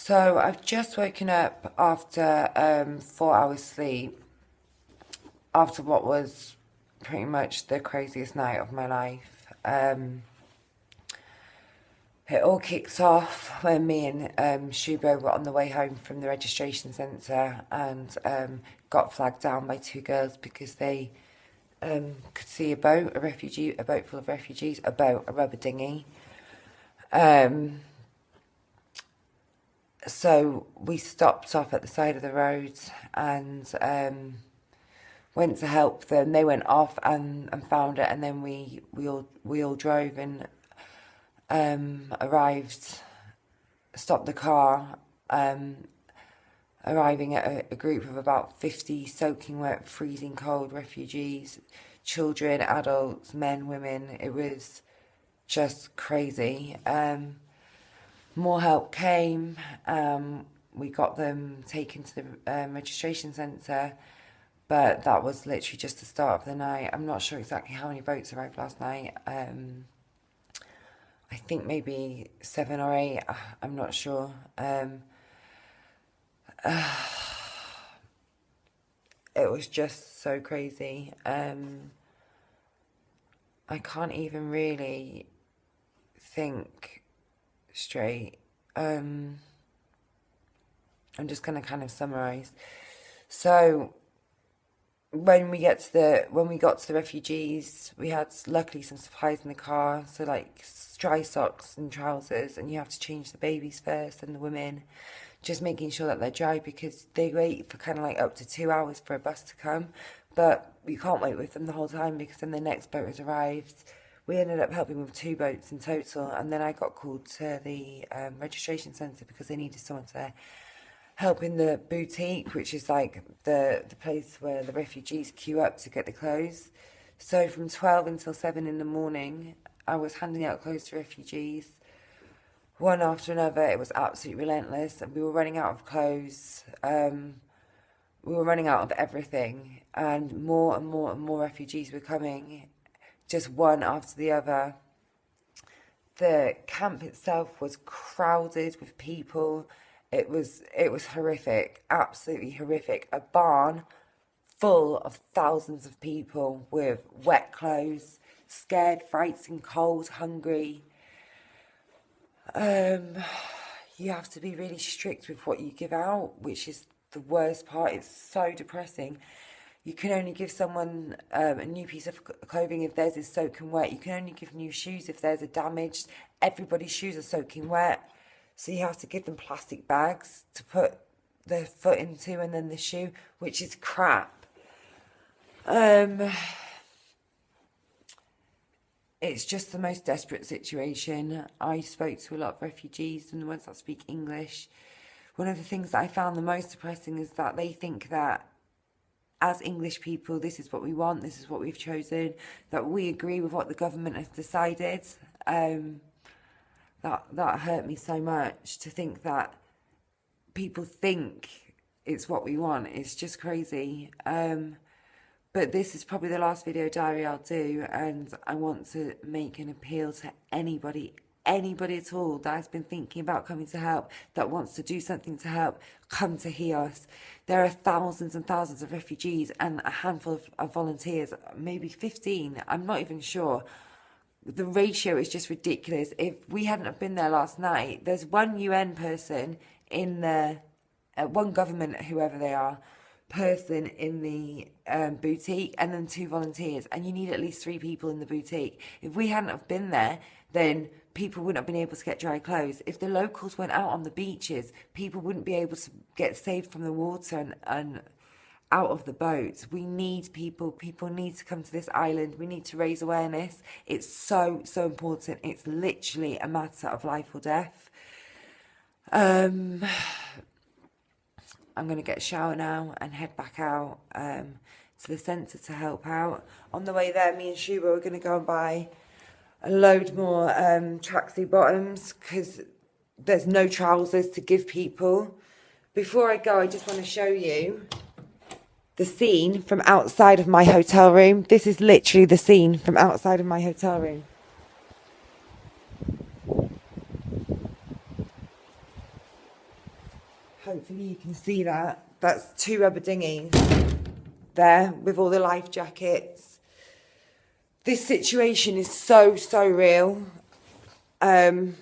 So I've just woken up after 4 hours sleep, after what was pretty much the craziest night of my life. It all kicked off when me and Shubo were on the way home from the registration centre and got flagged down by two girls because they could see a boat, a boat full of refugees, a rubber dinghy. So we stopped off at the side of the road and went to help them. They went off and found it, and then we all drove and arrived, stopped the car, arriving at a group of about 50 soaking wet, freezing cold refugees, children, adults, men, women. It was just crazy. More help came. We got them taken to the registration centre, but that was literally just the start of the night. I'm not sure exactly how many boats arrived last night. I think maybe 7 or 8. I'm not sure. It was just so crazy. I can't even really think straight. I'm just going to kind of summarize. So when we got to the refugees, we had luckily some supplies in the car, so like dry socks and trousers, and you have to change the babies first and the women, just making sure that they're dry because they wait for kind of like up to 2 hours for a bus to come, but you can't wait with them the whole time because then the next boat has arrived. We ended up helping with 2 boats in total, and then I got called to the registration centre because they needed someone to help in the boutique, which is like the place where the refugees queue up to get the clothes. So from 12 until 7 in the morning, I was handing out clothes to refugees, one after another. It was absolutely relentless, and we were running out of clothes. We were running out of everything, and more and more and more refugees were coming, just one after the other. The camp itself was crowded with people. It was horrific, absolutely horrific. A barn full of thousands of people with wet clothes, scared, frightened, cold, hungry. You have to be really strict with what you give out, which is the worst part. It's so depressing. You can only give someone a new piece of clothing if theirs is soaking wet. You can only give new shoes if theirs are damaged. Everybody's shoes are soaking wet. So you have to give them plastic bags to put their foot into and then the shoe, which is crap. It's just the most desperate situation. I spoke to a lot of refugees and the ones that speak English. One of the things that I found the most depressing is that they think that as English people, this is what we want, this is what we've chosen, that we agree with what the government has decided. That hurt me so much, to think that people think it's what we want. It's just crazy. But this is probably the last video diary I'll do, and I want to make an appeal to anybody at all that has been thinking about coming to help, that wants to do something to help. Come to HIOS. There are thousands and thousands of refugees and a handful of volunteers, maybe 15, I'm not even sure. The ratio is just ridiculous. If we hadn't have been there last night, there's one UN person in the, one government, whoever they are, person in the boutique, and then 2 volunteers, and you need at least 3 people in the boutique. If we hadn't have been there, then people wouldn't have been able to get dry clothes. If the locals went out on the beaches, people wouldn't be able to get saved from the water and out of the boats. We need people. People need to come to this island. We need to raise awareness. It's so important. It's literally a matter of life or death. I'm going to get a shower now and head back out to the centre to help out. On the way there, me and Shuba are going to go and buy a load more tracksuit bottoms because there's no trousers to give people. Before I go, I just want to show you the scene from outside of my hotel room. This is literally the scene from outside of my hotel room. hopefully you can see that. That's 2 rubber dinghies there with all the life jackets. This situation is so real. And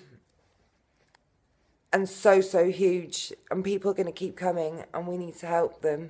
so huge, and people are going to keep coming, and we need to help them.